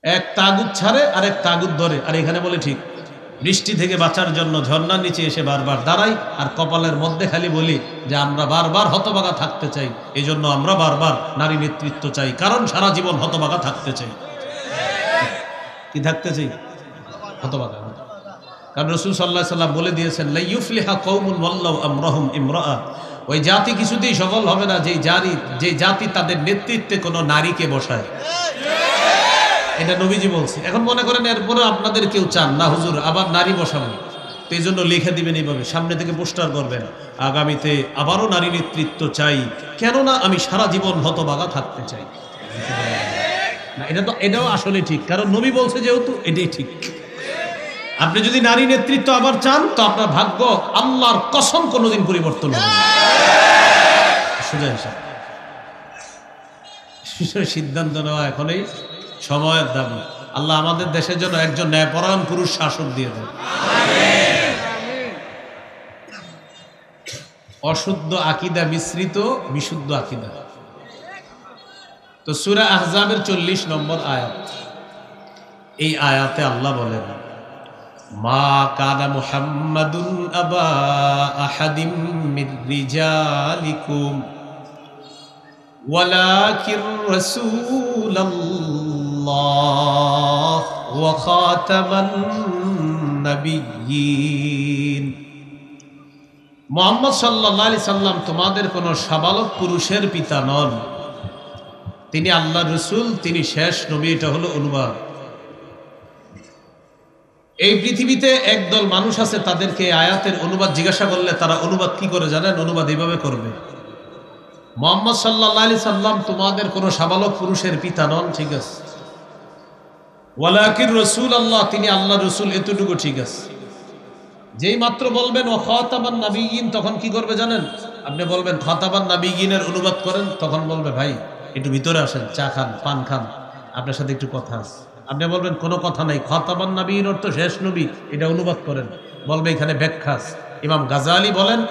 এক তাগুত ছাড়ে আর এক তাগুত ধরে, আর এখানে বলে ঠিক বৃষ্টি থেকে বাঁচার জন্য ঝর্ণার নিচে এসে বারবার দাঁড়াই আর কপালের মধ্যে খালি বলি যে আমরা বারবার হতভাগা থাকতে চাই, এই জন্য আমরা বারবার নারী নেতৃত্ব চাই, কারণ সারা জীবন হতভাগা থাকতে চাই। কি থাকতে চাই? হতভাগা। কারণ রাসূল সাল্লাল্লাহু আলাইহি সাল্লাম বলে দিয়েছেন, লা ইউফলিহা কওমুন ওয়াল্লাহু আমরাহুম ইমরাআ, ওই জাতি কিছুতেই সফল হবে না যে জাতি তাদের নেতৃত্বে কোনো নারীকে বসায়। এটা নবীজি বলছে। এখন মনে করেন এরপরে আপনাদের কেউ চান না হুজুর আবার নারী বসাবো, তো এই জন্য লিখে দিবেন এইভাবে, সামনে থেকে পোস্টার করবেন, আগামীতে আবারও নারী নেতৃত্ব চাই, কেননা আমি সারা জীবন হতভাগা থাকতে চাই। না, এটাও আসলে ঠিক, কারণ নবী বলছে যেহেতু এটাই ঠিক। আপনি যদি নারী নেতৃত্ব আবার চান তো আপনার ভাগ্য আল্লাহর কসম কোনোদিন পরিবর্তন হবে না। সোজা হিসাব। সিদ্ধান্ত নেওয়া এখনই সময়ের দাবি। আল্লাহ আমাদের দেশের জন্য একজন ন্যায়পরায়ণ পুরুষ শাসক দিয়ে দেন। অশুদ্ধ আকীদা মিশ্রিত বিশুদ্ধ আকীদা। তো সূরা আহজাবের 40 নম্বর আয়াত, এই আয়াতে আল্লাহ বলেন, মা কানা মুহাম্মাদুন আবা আহাদিম মির রিজালিকুম ওয়ালাকিন রাসূলুল্লাহ ওয়া খাতামান নাবিয়্যিন। মুহাম্মদ সাল্লাল্লাহু আলাইহি সাল্লাম তোমাদের কোনো সাবালক পুরুষের পিতা নন, তিনি আল্লাহর রাসূল, তিনি শেষ নবী। এটা হলো অনুবাদ। এই পৃথিবীতে একদল মানুষ আছে, তাদেরকে আয়াতের অনুবাদ জিজ্ঞাসা করলে তারা অনুবাদ কি করে জানেন? অনুবাদ এইভাবে করবে, মুহাম্মদ সাল্লাল্লাহু আলাইহি সাল্লাম তোমাদের কোনো সাবালক পুরুষের পিতা নন, ঠিক আছে, ওয়ালাকিন রাসূলুল্লাহ, তিনি আল্লাহর রাসূল, এতটুকু ঠিক আছে। যেই মাত্র বলবেন ও খাতামান নাবিয়্যিন, তখন কি করবে জানেন? আপনি বলবেন খাতামান নাবিয়্যিনের অনুবাদ করেন, তখন বলবে ভাই একটু ভিতরে আসেন, চা খান, পান খান, আপনার সাথে একটু কথা আছে। আপনি বলবেন কোনো কথা নাই, খাতামান নাবিয়্যিন অর্থ শেষ নবী, এটা অনুবাদ করেন, বলবে এখানে ব্যাখ্যা আছে। ইমাম গাজালি বলেন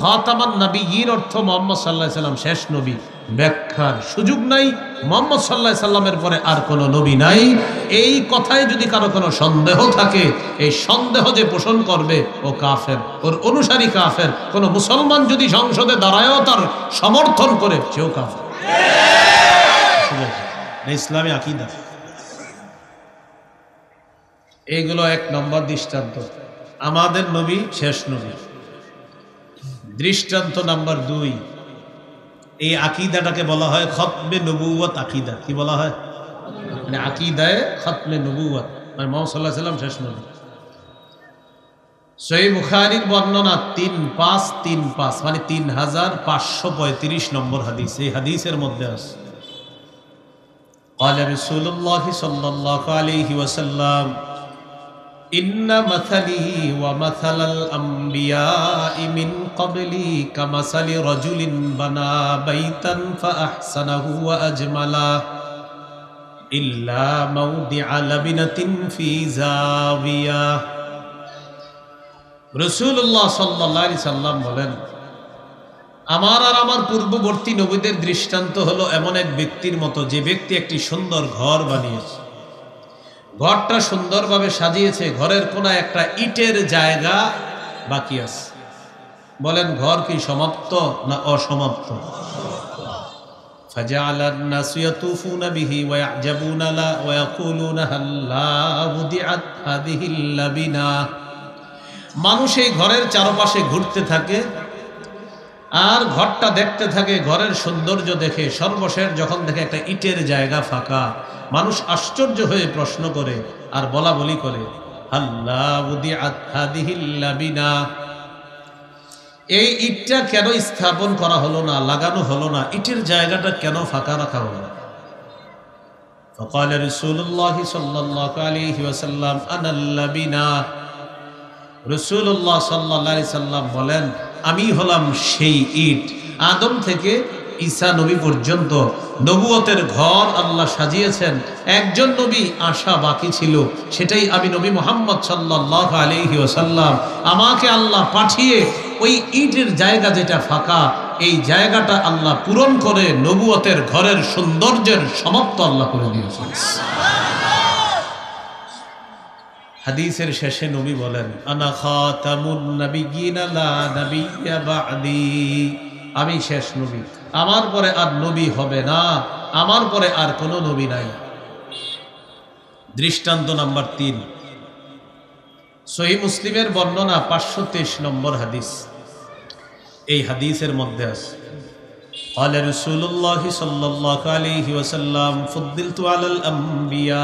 খাতামান নাবিয়্যিন অর্থ মুহাম্মদ সাল্লাল্লাহু আলাইহি সাল্লাম শেষ নবী, ব্যাখ্যার সুযোগ নাই, মুহাম্মদ সাল্লাল্লাহু আলাইহি সাল্লামের পরে আর কোনো নবী নাই। এই কথায় যদি কারো কোনো সন্দেহ থাকে, এই সন্দেহ যে পোষণ করবে ও কাফের, ওর অনুসারী কাফের। কোনো মুসলমান যদি সংসদে দাঁড়ায়ও তার সমর্থন করে, সেও কাফের। ইসলামী আকীদা। এইগুলো এক নম্বর দৃষ্টান্ত, আমাদের নবী শেষ নবী। দৃষ্টান্ত নাম্বার 2, এই আকীদাটাকে বলা হয় খতমে নবুয়ত আকীদা। কি বলা হয়? মানে আকীদায়ে খতমে নবুয়ত, মানে মুহাম্মদ সাল্লাল্লাহু আলাইহি সাল্লাম শেষ নবী। সহিহ বুখারীর বর্ণনা 3535, মানে 3535 নম্বর হাদিস। এই হাদিসের মধ্যে আছে قال رسول الله صلى الله عليه وسلم إن مثلي ومثل الأنبياء من قبلي كمثل رجل بنى بيتا فأحسنه وأجمله إلا موضع لبنة في زاوية। রাসূলুল্লাহ সাল্লাল্লাহু আলাইহি সাল্লাম বলেন, আমার আর আমার পূর্ববর্তী নবীদের দৃষ্টান্ত হলো এমন এক ব্যক্তির মতো, যে ব্যক্তি একটি সুন্দর ঘর বানিয়েছে, ঘরটা সুন্দরভাবে সাজিয়েছে, ঘরের কোনায় একটা ইটের জায়গা বাকি আছে। বলেন ঘর কি সমাপ্ত না অসমাপ্ত? ফাজাআলান নাসু ইয়াতুফুনা বিহি ওয়া ইয়াজাবুনা লা ওয়া ইয়াকুলুনা হাল্লা উদিআত হাযিহিল লাবিনা। মানুষ এই ঘরের চারপাশে ঘুরতে থাকে আর ঘরটা দেখতে থাকে, ঘরের সৌন্দর্য দেখে সর্বশেষ যখন দেখে একটা ইটের জায়গা ফাঁকা, মানুষ আশ্চর্য হয়ে প্রশ্ন করে আর বলা বলি করে, হাল্লা উদিআত হাযিহিল লাবিনা, এই ইটটা কেন স্থাপন করা হলো না, লাগানো হলো না, ইটের জায়গাটা কেন ফাঁকা রাখা হলো? ফাকাল রাসূলুল্লাহ সাল্লাল্লাহু আলাইহি ওয়াসাল্লাম আনাল লাবিনা। রাসূলুল্লাহ সাল্লাল্লাহু আলাইহি সাল্লাম বলেন, আমি হলাম সেই ইট। আদম থেকে ঈসা নবী পর্যন্ত নবুয়তের ঘর আল্লাহ সাজিয়েছেন। একজন নবী আসা বাকি ছিল, সেটাই আমি নবী মুহাম্মদ সাল্লাল্লাহু আলাইহি ওয়াসাল্লাম। আমাকে আল্লাহ পাঠিয়ে ওই ইটের জায়গা যেটা ফাঁকা, এই জায়গাটা আল্লাহ পূরণ করে নবুয়তের ঘরের সৌন্দর্যের সমাপ্ত আল্লাহ করে দিয়েছেন। হাদিসের শেষে নবী বলেন, আনা খাতামুন নাবিয়্যিনা লা নাবিয়্যা বা'দি, আমি শেষ নবী, আমার পরে আর নবী হবে না, আমার পরে আর কোনো নবী নাই। দৃষ্টান্ত নাম্বার 3, সহিহ মুসলিমের বর্ণনা 523 নম্বর হাদিস। এই হাদিসের মধ্যে আছে, قال رسول الله صلى الله عليه وسلم فضلت على الأنبياء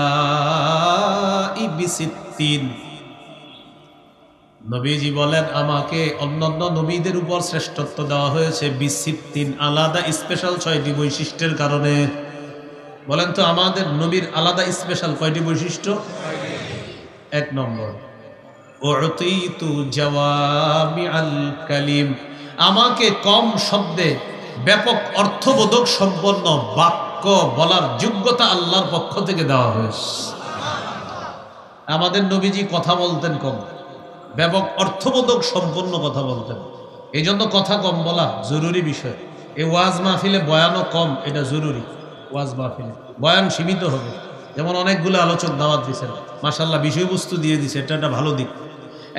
ب60। নবীজি বলেন, আমাকে অন্যান্য নবীদের উপর শ্রেষ্ঠত্ব দেওয়া হয়েছে ব60, আলাদা স্পেশাল 6টি বৈশিষ্ট্যের কারণে। বলেন তো আমাদের নবীর আলাদা স্পেশাল কয়টি বৈশিষ্ট্য? 1 নম্বর, উতিতু জাওয়ামিআল কালিম, আমাকে কম শব্দে ব্যাপক অর্থবোধক সম্পন্ন বাক্য বলার যোগ্যতা আল্লাহর পক্ষ থেকে দেওয়া হয়েছে। আমাদের নবীজি কথা বলতেন কম, ব্যাপক অর্থবোধক সম্পন্ন কথা বলতেন। এই জন্য কথা কম বলা জরুরি বিষয়। এই ওয়াজ মাহফিলে বয়ানও কম, এটা জরুরি। ওয়াজ মাহফিলে বয়ান সীমিত হবে। যেমন অনেকগুলো আলোচক দাওয়াত দিচ্ছেন, মাশাআল্লাহ বিষয়বস্তু দিয়ে দিচ্ছে, এটা একটা ভালো দিক।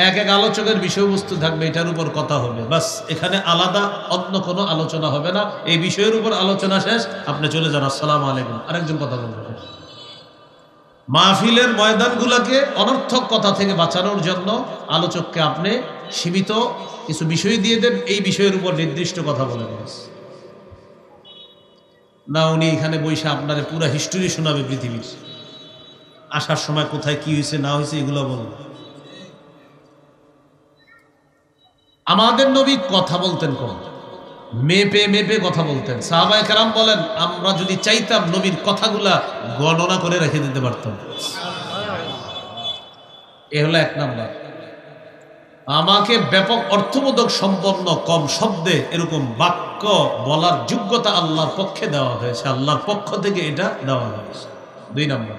এক এক আলোচকের বিষয়বস্তু থাকবে, এটার উপর কথা হবে, বাস। এখানে আলাদা অন্য কোনো আলোচনা হবে না। এই বিষয়ের উপর আলোচনা শেষ, আপনি চলে যান, আসসালামু আলাইকুম, আরেকজন কথা বলবেন। মাহফিলের ময়দানগুলোকে অনর্থক কথা থেকে বাঁচানোর জন্য আলোচককে আপনি সীমিত কিছু বিষয় দিয়ে দেন, এই বিষয়ের উপর নির্দিষ্ট কথা বলেন না। উনি এখানে বসে আপনারে পুরো হিস্টোরি শোনাবে পৃথিবীর, আসার সময় কোথায় কি হয়েছে না হয়েছে এগুলো বলবে। আমাদের নবী কথা বলতেন কম, মেপে মেপে কথা বলতেন। সাহাবায়ে কেরাম বলেন, আমরা যদি চাইতাম নবীর কথাগুলা গণনা করে রেখে দিতে পারতাম। এ হলো 1 নাম্বার। আমাকে ব্যাপক অর্থবোধক সম্পন্ন কম শব্দে এরকম বাক্য বলার যোগ্যতা আল্লাহর পক্ষে দেওয়া হয়েছে, আল্লাহর পক্ষ থেকে এটা দেওয়া হয়েছে। 2 নাম্বার,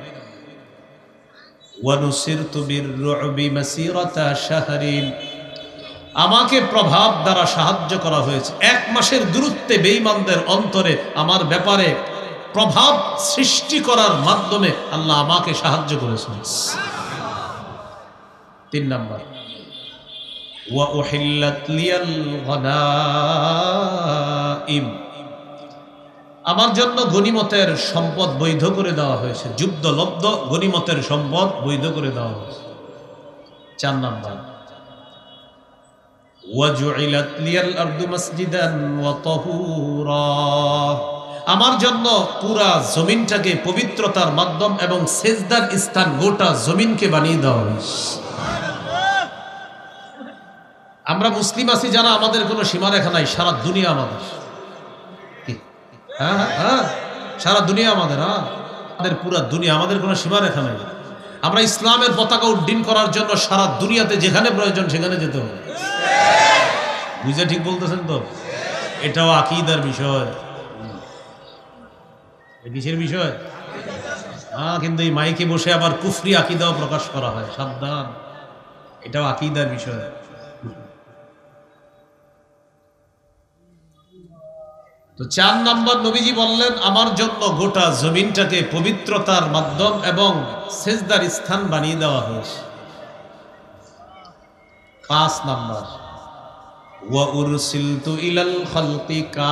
ওয়ানুসিরতু বির-রু'বি মাসিরাতা শাহরিন, আমাকে প্রভাব দ্বারা সাহায্য করা হয়েছে। 1 মাসের দূরত্বে বেঈমানদের অন্তরে আমার ব্যাপারে প্রভাব সৃষ্টি করার মাধ্যমে আল্লাহ আমাকে সাহায্য করেছেন। 3 নাম্বার, ওয়া উহিল্লাত লিয়াল গনাইম, আমার জন্য গনিমতের সম্পদ বৈধ করে দেওয়া হয়েছে, যুদ্ধলব্ধ গনিমতের সম্পদ বৈধ করে দেওয়া হয়েছে। 4 নাম্বার, ওয়াজুইলাত লিয়াল আরদু মাসজিদান ওয়া তাহুরা, আমার জন্য পুরা জমিনটাকে পবিত্রতার মাধ্যম এবং সেজদার স্থান, গোটা জমিনকে বানিয়ে দেওয়া হয়েছে। আমরা মুসলিম আছি যারা, আমাদের কোনো সীমারেখা নাই, সারা দুনিয়া আমাদের। হ্যাঁ, সারা দুনিয়া আমাদের। আমাদের পুরা দুনিয়া, আমাদের কোনো সীমারেখা নাই। আমরা ইসলামের পতাকা উড্ডীন করার জন্য সারা দুনিয়াতে যেখানে প্রয়োজন সেখানে যেতে হবে। বুঝে ঠিক বলতেছেন তো? এটাও আকীদার বিষয়। কিসের বিষয়? কিন্তু এই মাইকে বসে আবার কুফরি আকীদাও প্রকাশ করা হয়, সাবধান, এটাও আকীদার বিষয়। তো 4 নম্বর, নবীজি বললেন, আমার জন্য গোটা জমিনটাকে পবিত্রতার মাধ্যম এবং সেজদার স্থান বানিয়ে দেওয়া হয়েছে। 5 নম্বর, ওয়া উরসিলতু ইলাল খালকি কাফা,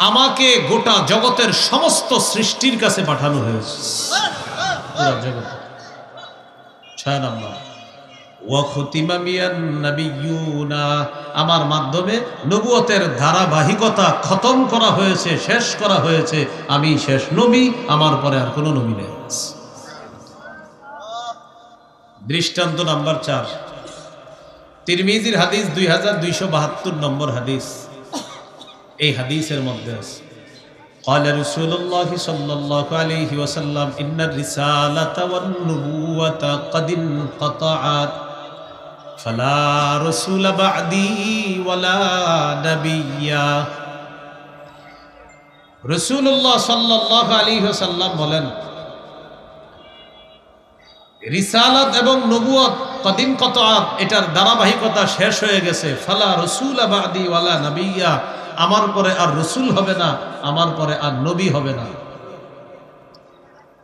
আমাকে গোটা জগতের সমস্ত সৃষ্টির কাছে পাঠানো হয়েছে, পুরো জগৎ। 6 নম্বর, ওয়া খুতিমা বিয়ান নাবিয়্যুনা, আমার মাধ্যমে নবুয়তের ধারাবাহিকতা খতম করা হয়েছে, শেষ করা হয়েছে। আমি শেষ নবী, আমার পরে আর কোনো নবী নেই। দৃষ্টান্ত নাম্বার 4, তিরমিজির হাদিস 2272 নম্বর হাদিস। এই হাদিসের মধ্যে আছে, قال رسول الله صلى الله عليه وسلم إن الرسالة والنبوة قد انقطعت فلا رسول بعدي ولا نبي। রাসূলুল্লাহ সাল্লাল্লাহু আলাইহি ওয়াসাল্লাম বলেন, রিসালাত এবং নবুয়ত কদিন কতআত, এটার ধারাবাহিকতা শেষ হয়ে গেছে। ফালা রাসূলা বাদি ওয়ালা নাবিয়্যা, আমার পরে আর রসুল হবে না, আমার পরে আর নবী হবে না।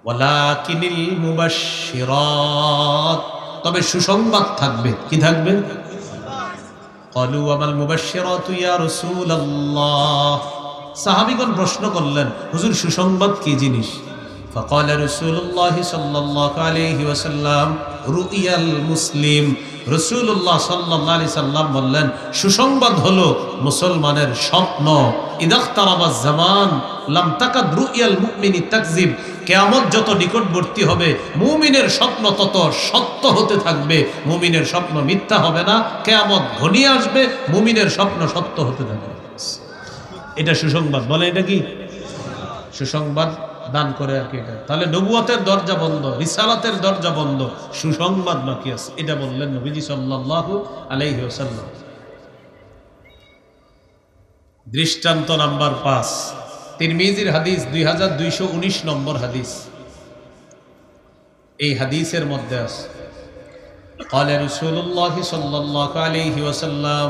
ওয়ালাকিনিল মুবাশশিরাত, তবে সুসংবাদ থাকবে। কি থাকবে? ক্বালু ওয়ামাল মুবাশশিরাতু ইয়া রাসূলুল্লাহ। সাহাবীগণ প্রশ্ন করলেন, হুজুর সুসংবাদ কি জিনিস? ফাকাল রাসূলুল্লাহ সাল্লাল্লাহু আলাইহি ওয়াসাল্লাম রুইয়াল মুসলিম। রাসূলুল্লাহ সাল্লাল্লাহু আলাইহি সাল্লাম বললেন, সুসংবাদ হলো মুসলমানের স্বপ্ন। ইদাখতারাবাজ জামান লাম তাকাদ রুইয়াল মুমিনি তাকযিব। কিয়ামত যত নিকটবর্তী হবে মুমিনের স্বপ্ন তত সত্য হতে থাকবে, মুমিনের স্বপ্ন মিথ্যা হবে না। কিয়ামত ঘনিয়ে আসবে, মুমিনের স্বপ্ন সত্য হতে থাকবে। এটা সুসংবাদ। বলে এটা কি সুসংবাদ দান করে আর কি? এটা তাহলে নবুয়তের দরজা বন্ধ, রিসালাতের দরজা বন্ধ, সুসংবাদ বাকি আছে। এটা বললেন নবীজি সাল্লাল্লাহু আলাইহি ওয়াসাল্লাম। দৃষ্টান্ত নাম্বার 5, তিরমিজির হাদিস 2219 নম্বর হাদিস। এই হাদিসের মধ্যে আছে قال رسول الله صلى الله عليه وسلم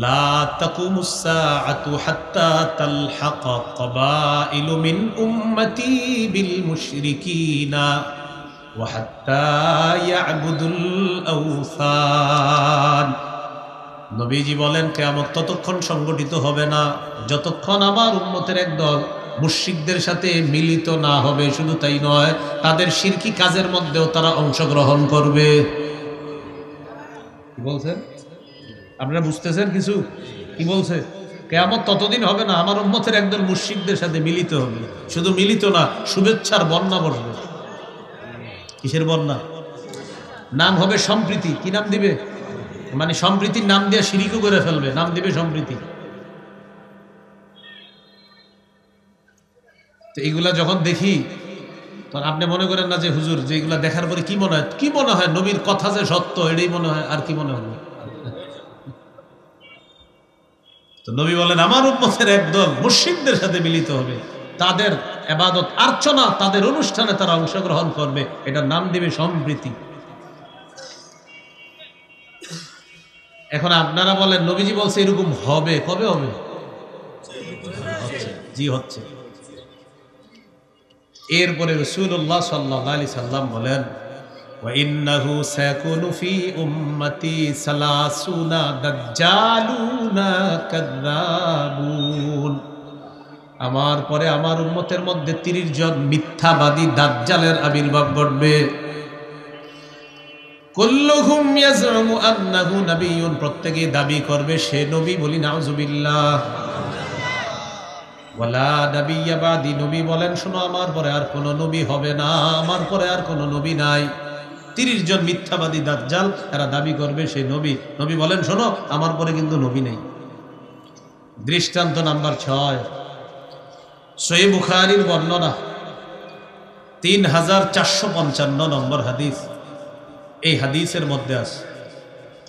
لا تقوم الساعة حتى تلحق قبائل من أمتي بالمشركين وحتى يعبدوا الأوثان। নবীজি বলেন কিয়ামত ততক্ষণ সংগঠিত হবে না যতক্ষণ আমার উম্মতের একদল মুশরিকদের সাথে মিলিত না হবে। শুধু তাই নয়, তাদের শিরকি কাজের মধ্যেও তারা অংশগ্রহণ করবে। কি বলছেন আপনারা? বুঝতেছেন কিছু? কি বলছে? কিয়ামত ততদিন হবে না আমার উম্মতের একদল মুশরিকদের সাথে মিলিত হবে। শুধু মিলিত না, শুভেচ্ছার বন্যা বসবে। কিসের বন্যা? নাম হবে সম্প্রীতি। কি নাম দিবে? মানে সম্প্রীতির নাম দিয়ে শিরিকও করে ফেলবে, নাম দিবে সম্প্রীতি। তো এইগুলা যখন দেখি তখন আপনি মনে করেন না যে হুজুর যে এগুলা দেখার পরে কি মনে হয়? কি মনে হয়? নবীর কথা যে সত্য এটাই মনে হয়, আর কি মনে হবে? তো নবী বলেন আমার উম্মতের একদল মুশরিকদের সাথে মিলিত হবে, তাদের ইবাদত আর্চনা, তাদের অনুষ্ঠানে তারা অংশগ্রহণ করবে, এটার নাম দিবে সম্প্রীতি। এখন আপনারা বলেন নবীজি বলছে এরকম হবে, কবে হবে? জি হচ্ছে। এরপরে রাসূলুল্লাহ সাল্লাল্লাহু আলাইহি সাল্লাম বলেন ওয়া ইন্নাহু সায়াকুনু ফি উম্মতি সালাসুনা দাজ্জালুনা কাযাবুন। আমার পরে আমার উম্মতের মধ্যে 30 জন মিথ্যাবাদী দাজ্জালের আবির্ভাব ঘটবে। কুল্লুহুম ইয়াজউমু আন্নাহু নাবিয়্যুন, প্রত্যেকে দাবি করবে সে নবী। বলি নাউযুবিল্লাহ। ওয়ালা নাবিয়্যা বাদি, নবী বলেন শোনো আমার পরে আর কোনো নবী হবে না, আমার পরে আর কোনো নবী নাই। 30 জন মিথ্যাবাদী দাজ্জাল, তারা দাবি করবে সে নবী। নবী বলেন শোনো আমার পরে কিন্তু নবী নেই। দৃষ্টান্ত নাম্বার 6, সহিহ বুখারীর বর্ণনা 3455 নম্বর হাদিস। এই হাদিসের মধ্যে আছে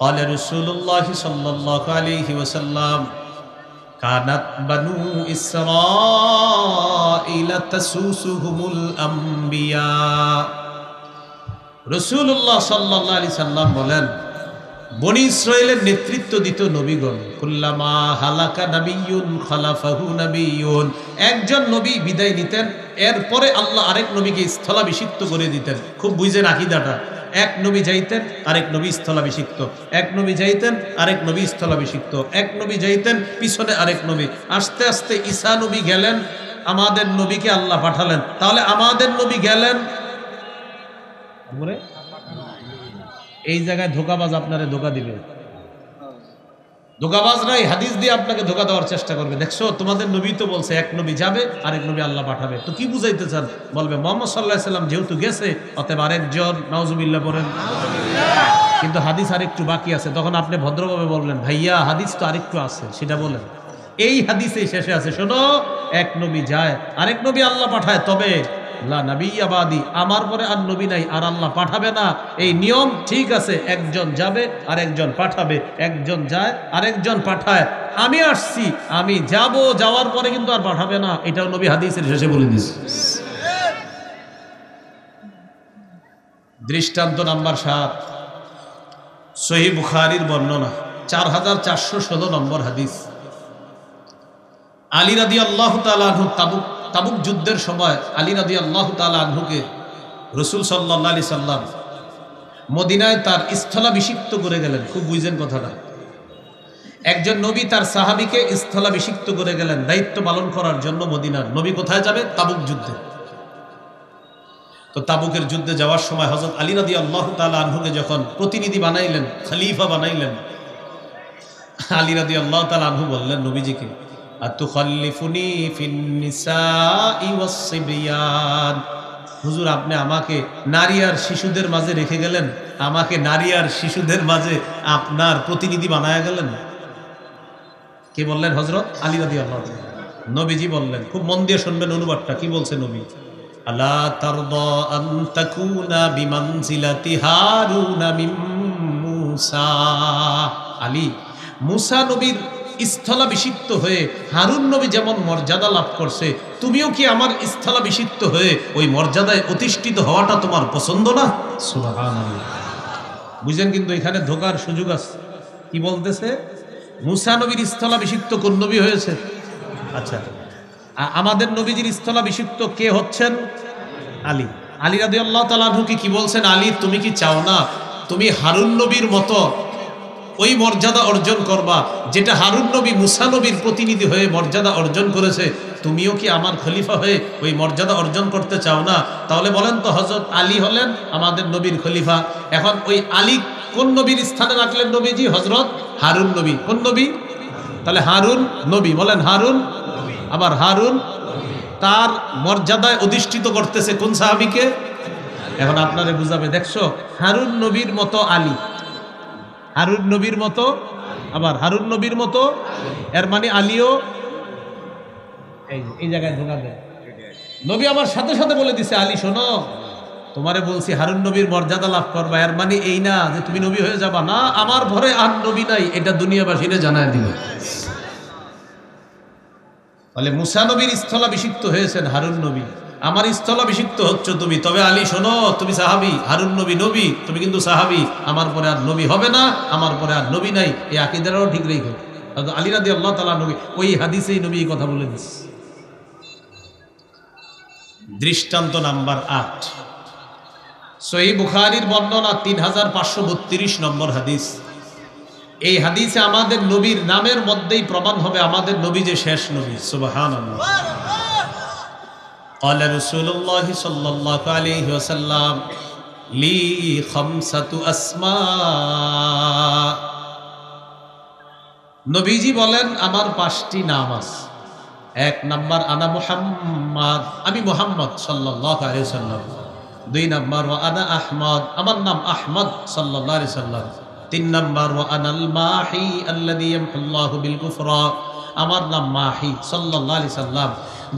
قال رسول الله صلى الله عليه وسلم كانت بنو إسرائيل تسوسهم الأنبياء। রাসূলুল্লাহ সাল্লাল্লাহু আলাইহি সাল্লাম বলেন বনি ইসরাইলের নেতৃত্ব দিত নবীগণ। কুল্লামা হালাকা নাবিয়্যুন খালাফাহু নাবিয়্যুন, একজন নবী বিদায় নিতেন, এরপরে আল্লাহ আরেক নবীকে স্থলাভিষিক্ত করে দিতেন। খুব বুঝেন আকীদাটা। এক নবী যাইতেন, আরেক নবী স্থলাভিষিক্ত, এক নবী যাইতেন, আরেক নবী স্থলাভিষিক্ত, এক নবী যাইতেন, পিছনে আরেক নবী। আস্তে আস্তে ঈসা নবী গেলেন, আমাদের নবীকে আল্লাহ পাঠালেন। তাহলে আমাদের নবী গেলেন, এই জায়গায় ধোকাবাজ আপনারে ধোকা দিবে। ধোকাবাজরা এই হাদিস দিয়ে আপনাকে ধোকা দেওয়ার চেষ্টা করবে। দেখছো তোমাদের নবী তো বলছে এক নবী যাবে, আরেক নবী আল্লাহ পাঠাবে। তো কি বুঝাইতে চান? বলবে মুহাম্মদ সাল্লাল্লাহু আলাইহি সাল্লাম যেহেতু গেছে অতএব আরেকজন, নাউজুবিল্লাহ পড়েন। কিন্তু হাদিস আরেকটু বাকি আছে। তখন আপনি ভদ্রভাবে বললেন ভাইয়া হাদিস তো আরেকটু আছে, সেটা বলেন। এই হাদিসে শেষে আছে শোনো এক নবী যায়, আরেক নবী আল্লাহ পাঠায়, তবে লা নাবিয়্যা বাদি, আমার পরে আর নবী নাই, আর আল্লাহ পাঠাবে না। এই নিয়ম ঠিক আছে, একজন যাবে আর একজন পাঠাবে, একজন যায় আরেকজন পাঠায়। আমি আসছি, আমি যাব, যাওয়ার পরে কিন্তু আর পাঠাবে না। এটাও নবী হাদিসের শেষে বলে দিয়েছে। দৃষ্টান্ত নাম্বার 7, সহিহ বুখারীর বর্ণনা 4416 নম্বর হাদিস। আলী রাদিয়াল্লাহু তাআলা আনহু তাবুক তাবুক যুদ্ধের সময় আলী রাদিয়াল্লাহু তাআলা আনহুকে রাসূল সাল্লাল্লাহু আলাইহি সাল্লাম মদিনায় তার স্থলাভিষিক্ত করে গেলেন। খুব বুঝেন কথাটা, একজন নবী তার সাহাবীকে স্থলাভিষিক্ত করে গেলেন দায়িত্ব পালন করার জন্য মদিনার। নবী কোথায় যাবে? তাবুক যুদ্ধে। তো তাবুকের যুদ্ধে যাওয়ার সময় হযরত আলী রাদিয়াল্লাহু তাআলা আনহুকে যখন প্রতিনিধি বানাইলেন, খলিফা বানাইলেন, আলী রাদিয়াল্লাহু তাআলা আনহু বললেন নবীজিকে, আতুখাল্লিফুনি ফিন নিসাই ওয়াস সিবিয়ান, হুজুর আপনি আমাকে নারী আর শিশুদের মাঝে রেখে গেলেন, আমাকে নারী আর শিশুদের মাঝে আপনার প্রতিনিধি বানায়া গেলেন। কে বললেন? হযরত আলী রাদিয়াল্লাহু তাআলা। নবীজি বললেন, খুব মন দিয়ে শুনবেন অনুবাদটা কি বলছে নবী, আলা তারদা আন তাকুনা বিমানজিলাতি হারুনা মিন মূসা। আলী, মূসা নবীর স্থলাভিষিক্ত হয়ে হারুন নবী যেমন মর্যাদা লাভ করছে, তুমিও কি আমার স্থলাভিষিক্ত হয়ে ওই মর্যাদায় অধিষ্ঠিত হওয়াটা তোমার পছন্দ না? সুবহানাল্লাহ। বুঝেন কিন্তু এখানে ধোকার সুযোগ আছে। কি বলতেছে? মূসা নবীর স্থলাভিষিক্ত কোন নবী হয়েছে? আচ্ছা, আমাদের নবীজির স্থলাভিষিক্ত কে হচ্ছেন? আলী। আলী রাদিয়াল্লাহু তাআলা আনহু কি বলছেন, আলী তুমি কি চাও না তুমি হারুন নবীর মতো ওই মর্যাদা অর্জন করবা যেটা হারুন নবী মূসা নবীর প্রতিনিধি হয়ে মর্যাদা অর্জন করেছে? তুমিও কি আমার খলিফা হয়ে ওই মর্যাদা অর্জন করতে চাও না? তাহলে বলেন তো, হযরত আলী হলেন আমাদের নবীর খলিফা। এখন ওই আলী কোন নবীর স্থানে রাখলেন নবীজি? হযরত হারুন নবী। কোন নবী? তাহলে হারুন নবী, বলেন হারুন। আবার হারুন তার মর্যাদায় অধিষ্ঠিত করতেছে কোন সাহাবীকে? এখন আপনারে বুঝাবে, দেখছো হারুন নবীর মতো আলী, হারুন নবীর মতো, আবার হারুন নবীর মতো, এর মানে আলীও এই জায়গায় ধোকা দেয়। নবী আমার সাথে সাথে বলে দিছে, আলী শোনো, তোমারে বলছি হারুন নবীর মর্যাদা লাভ করবা, এর মানে এই না যে তুমি নবী হয়ে যাবা, না, আমার ঘরে আর নবী নাই, এটা দুনিয়াবাসীরে জানায় দিল। বলে মূসা নবীর স্থলাভিষিক্ত হয়েছেন হারুন নবী, আমার স্থলাভিষিক্ত হচ্ছ তুমি। তবে আলী শোনো, তুমি সাহাবী, হারুন নবী নবী, তুমি কিন্তু সাহাবী, আমার পরে আর নবী হবে না, আমার পরে আর নবী নাই। এই আকীদাটাও ঠিক রেখো। আলী রাদিয়াল্লাহু তাআলা নবী ওই হাদিসেই নবী এই কথা বলে দিচ্ছে। দৃষ্টান্ত নাম্বার 8, সহিহ বুখারীর বর্ণনা 3532 নম্বর হাদিস। এই হাদিসে আমাদের নবীর নামের মধ্যেই প্রমাণ হবে আমাদের নবী যে শেষ নবী। সুবহানাল্লাহ। قال رسول الله صلى الله عليه وسلم لي خمسة أسماء। নবীজি বলেন আমার 5টি নাম আছে। 1 নাম্বার আনা মুহাম্মদ, আমি মুহাম্মদ সাল্লাল্লাহু আলাইহি ওয়াসাল্লাম। 2 নাম্বার ওয়া আনা আহমদ, আমার নাম আহমদ সাল্লাল্লাহু আলাইহি ওয়াসাল্লাম। 3 নাম্বার ওয়া আনাল মাহি আল্লাযী ইয়ামহুল্লাহু বিল কুফরা, আমার নাম মাহি সাল্লাল্লাহু আলাইহি সাল্লাম,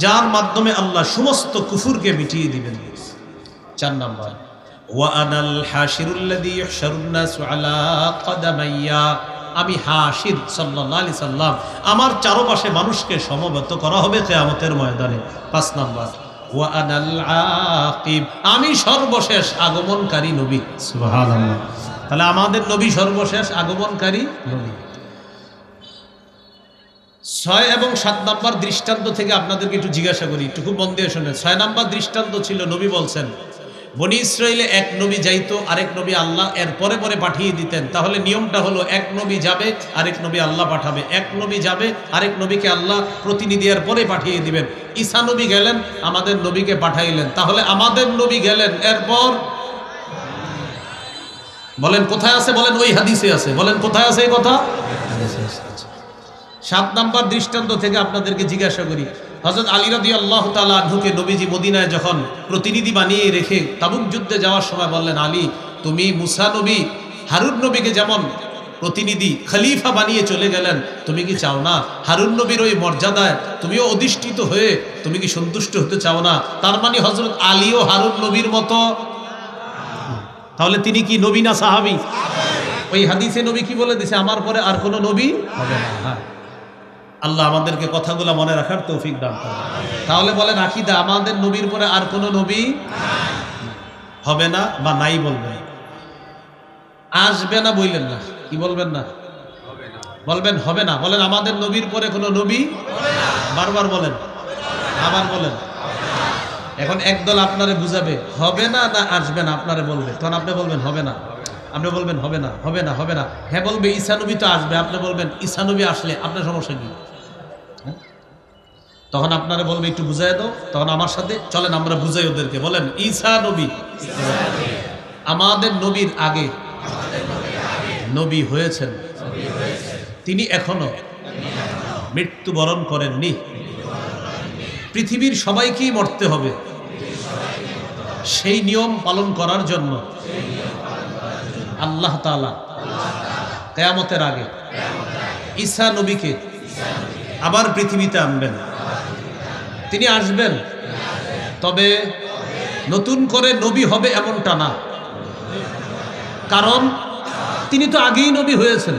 যার মাধ্যমে আল্লাহ সমস্ত কুফরকে মিটিয়ে দিবেন। 4 নাম্বার ওয়া আনাল হাশিরুল্লাযী ইহশারুন নাসু আলা কদামাইয়া, আমি হাশির সাল্লাল্লাহু আলাইহি সাল্লাম, আমার চারপাশে মানুষকে সমবেত করা হবে কিয়ামতের ময়দানে। 5 নাম্বার ওয়া আনাল আকিব, আমি সর্বশেষ আগমনকারী নবী। সুবহানাল্লাহ। তাহলে আমাদের নবী সর্বশেষ আগমনকারী নবী। 6 এবং 7 নাম্বার দৃষ্টান্ত থেকে আপনাদেরকে একটু জিজ্ঞাসা করি, একটু খুব মন দিয়ে শুনেন। 6 নাম্বার দৃষ্টান্ত ছিল, নবী বলছেন বনি ইসরাইলে এক নবী যাইতো, আরেক নবী আল্লাহ এর পরে পরে পাঠিয়ে দিতেন। তাহলে নিয়মটা হলো এক নবী যাবে, আরেক নবী আল্লাহ পাঠাবে, এক নবী যাবে, আরেক নবীকে আল্লাহ প্রতিনিধি এর পরে পাঠিয়ে দিবেন। ঈসা নবী গেলেন, আমাদের নবীকে পাঠাইলেন। তাহলে আমাদের নবী গেলেন, এরপর বলেন কোথায় আছে? বলেন ওই হাদিসে আছে। বলেন কোথায় আছে এই কথা? 7 নাম্বার দৃষ্টান্ত থেকে আপনাদেরকে জিজ্ঞাসা করি, হযরত আলী রাদিয়াল্লাহু তাআলা আনহুকে নবীজি মদিনায় যখন প্রতিনিধি বানিয়ে রেখে তাবুক যুদ্ধে যাওয়ার সময় বললেন, আলী তুমি মূসা নবী হারুন নবীকে যেমন প্রতিনিধি খলিফা বানিয়ে চলে গেলেন, তুমি কি চাও না হারুন নবীর ওই মর্যাদায় তুমিও অধিষ্ঠিত হয়ে তুমি কি সন্তুষ্ট হতে চাও না? তার মানে হযরত আলীও হারুন নবীর মতো। তাহলে তিনি কি নবী না সাহাবী? ওই হাদিসে নবী কি বলে দিয়েছে? আমার পরে আর কোনো নবী হবে না। আল্লাহ আমাদেরকে কথাগুলো মনে রাখার তৌফিক দান করুন। তাহলে বলেন আকীদা, আমাদের নবীর পরে আর কোনো নবী হবে না বা নাই বলবেন, আসবে না বললেন না, কি বলবেন না? বলবেন হবে না। বলেন আমাদের নবীর পরে কোনো নবী, বারবার বলেন আবার বলেন। এখন একদল আপনারে বুঝাবে হবে না, না আসবে না, আপনারে বলবে, তখন আপনি বলবেন হবে না, আপনি বলবেন হবে না, হবে না, হবে না। হ্যাঁ বলবে ঈসা নবী তো আসবে, আপনি বলবেন ঈসা নবী আসলে আপনার সমস্যা কি? তখন আপনারা বলবে একটু বুঝাই দাও, তখন আমার সাথে চলেন আমরা বুঝাই ওদেরকে। বলেন ঈসা নবী আমাদের নবীর আগে নবী হয়েছেন, তিনি এখনো মৃত্যুবরণ করেননি। পৃথিবীর সবাইকেই মরতে হবে, সেই নিয়ম পালন করার জন্য আল্লাহ তাআলা কিয়ামতের আগে ঈসা নবীকে আবার পৃথিবীতে আনবেন। তিনি আসবেন, তবে নতুন করে নবী হবে এমনটা না, কারণ তিনি তো আগেই নবী হয়েছেন।